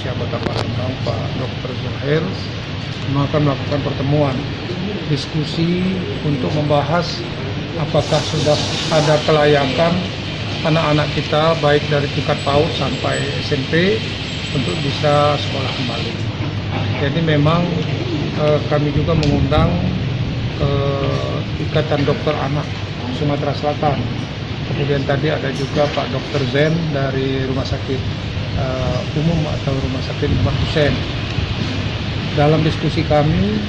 Indonesia Kota Palembang, Pak Dr. Zuhair, akan melakukan pertemuan diskusi untuk membahas apakah sudah ada kelayakan anak-anak kita baik dari tingkat PAUD sampai SMP untuk bisa sekolah kembali. Jadi memang kami juga mengundang Ikatan Dokter Anak Sumatera Selatan. Kemudian tadi ada juga Pak Dr. Zen dari Rumah Sakit Umum atau Rumah Sakit Muhammad Hussein. Dalam diskusi kami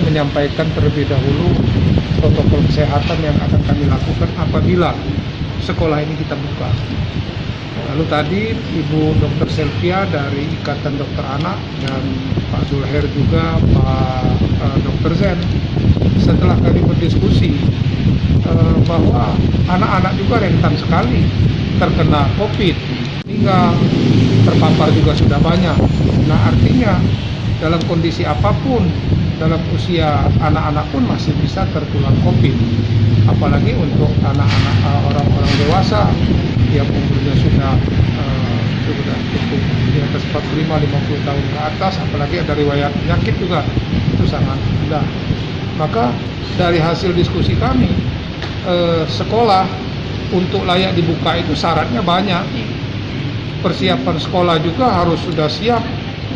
menyampaikan terlebih dahulu protokol kesehatan yang akan kami lakukan apabila sekolah ini kita buka. Lalu tadi Ibu Dr. Selvia dari Ikatan Dokter Anak dan Pak Zuhair juga Pak Dr. Zen, setelah kami berdiskusi bahwa anak-anak juga rentan sekali terkena COVID, hingga terpapar juga sudah banyak. Nah, artinya dalam kondisi apapun, dalam usia anak-anak pun masih bisa tertular COVID. Apalagi untuk anak-anak orang-orang dewasa yang umurnya sudah cukup di atas 45-50 tahun ke atas, apalagi ada riwayat penyakit juga, itu sangat mudah. Maka dari hasil diskusi kami, sekolah untuk layak dibuka itu syaratnya banyak. Persiapan sekolah juga harus sudah siap,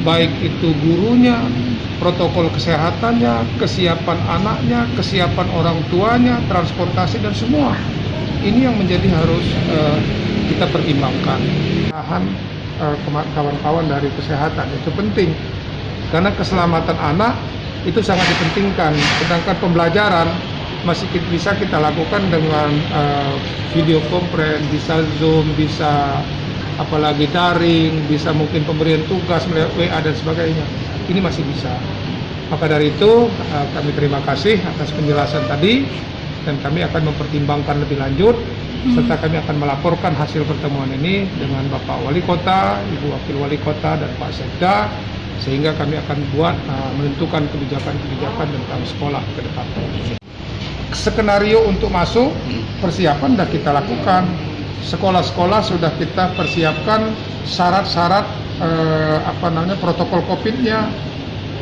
baik itu gurunya, protokol kesehatannya, kesiapan anaknya, kesiapan orang tuanya, transportasi dan semua. Ini yang menjadi harus kita pertimbangkan. Kawan-kawan dari kesehatan itu penting, karena keselamatan anak itu sangat dipentingkan. Sedangkan pembelajaran masih bisa kita lakukan dengan video conference, bisa Zoom, bisa apalagi daring, bisa mungkin pemberian tugas melalui WA dan sebagainya. Ini masih bisa. Maka dari itu kami terima kasih atas penjelasan tadi, dan kami akan mempertimbangkan lebih lanjut, serta kami akan melaporkan hasil pertemuan ini dengan Bapak Wali Kota, Ibu Wakil Wali Kota, dan Pak Sekda, sehingga kami akan menentukan kebijakan-kebijakan tentang sekolah ke depan. Skenario untuk masuk, persiapan sudah kita lakukan. Sekolah-sekolah sudah kita persiapkan syarat-syarat protokol COVID-nya.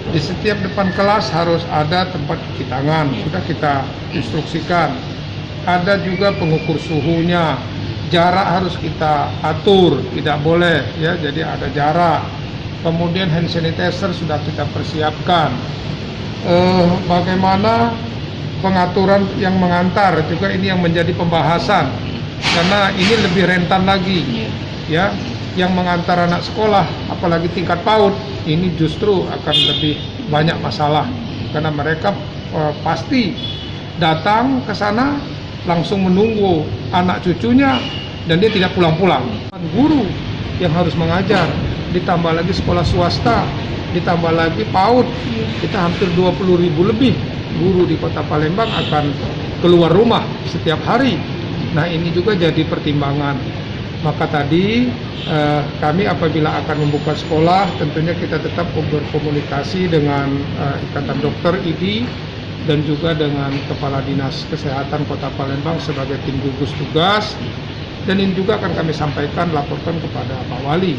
Di setiap depan kelas harus ada tempat cuci tangan, sudah kita instruksikan. Ada juga pengukur suhunya, jarak harus kita atur, tidak boleh ya, jadi ada jarak. Kemudian hand sanitizer sudah kita persiapkan. Bagaimana pengaturan yang mengantar juga ini yang menjadi pembahasan, karena ini lebih rentan lagi ya, yang mengantar anak sekolah apalagi tingkat PAUD ini justru akan lebih banyak masalah, karena mereka pasti datang ke sana langsung menunggu anak cucunya dan dia tidak pulang-pulang. Guru yang harus mengajar, ditambah lagi sekolah swasta, ditambah lagi PAUD, kita hampir 20.000 lebih guru di Kota Palembang akan keluar rumah setiap hari. Nah, ini juga jadi pertimbangan. Maka tadi kami apabila akan membuka sekolah, tentunya kita tetap berkomunikasi dengan Ikatan Dokter ID dan juga dengan Kepala Dinas Kesehatan Kota Palembang sebagai tim gugus tugas. Dan ini juga akan kami sampaikan, laporkan kepada Pak Wali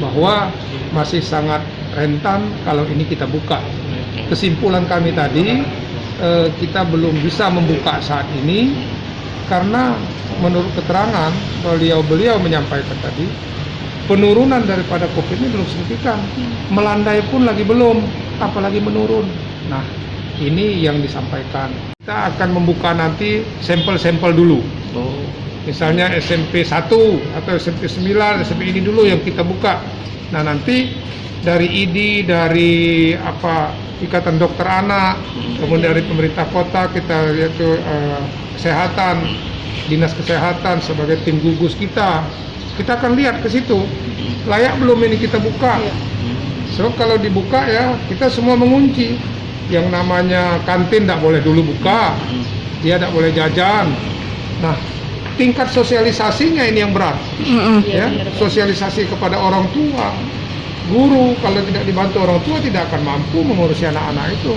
bahwa masih sangat rentan kalau ini kita buka. Kesimpulan kami tadi, kita belum bisa membuka saat ini karena menurut keterangan beliau menyampaikan tadi, penurunan daripada COVID ini belum signifikan, melandai pun lagi belum, apalagi menurun. Nah, ini yang disampaikan. Kita akan membuka nanti sampel-sampel dulu. Misalnya SMP 1 atau SMP 9, SMP ini dulu yang kita buka. Nah, nanti dari ID, dari Ikatan Dokter Anak, kemudian dari pemerintah kota, kita lihat kesehatan, dinas kesehatan sebagai tim gugus kita akan lihat ke situ, layak belum ini kita buka. So kalau dibuka ya kita semua mengunci. Yang namanya kantin tidak boleh dulu buka, dia tidak boleh jajan. Nah, tingkat sosialisasinya ini yang berat, ya, sosialisasi kepada orang tua, guru. Kalau tidak dibantu orang tua tidak akan mampu mengurusi anak-anak itu.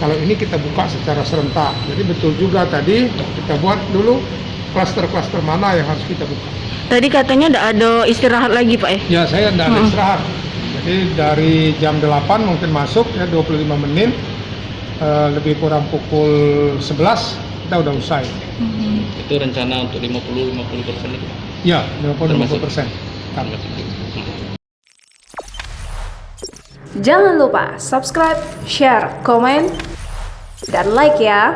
Kalau ini kita buka secara serentak, jadi betul juga tadi kita buat dulu klaster-klaster mana yang harus kita buka. Tadi katanya ada istirahat lagi Pak ya? Ya, saya tidak ada istirahat. Jadi dari jam 8 mungkin masuk ya 25 menit, lebih kurang pukul 11 kita udah usai. Itu rencana untuk 50% itu. Ya, 50%. Jangan lupa subscribe, share, komen, dan like ya.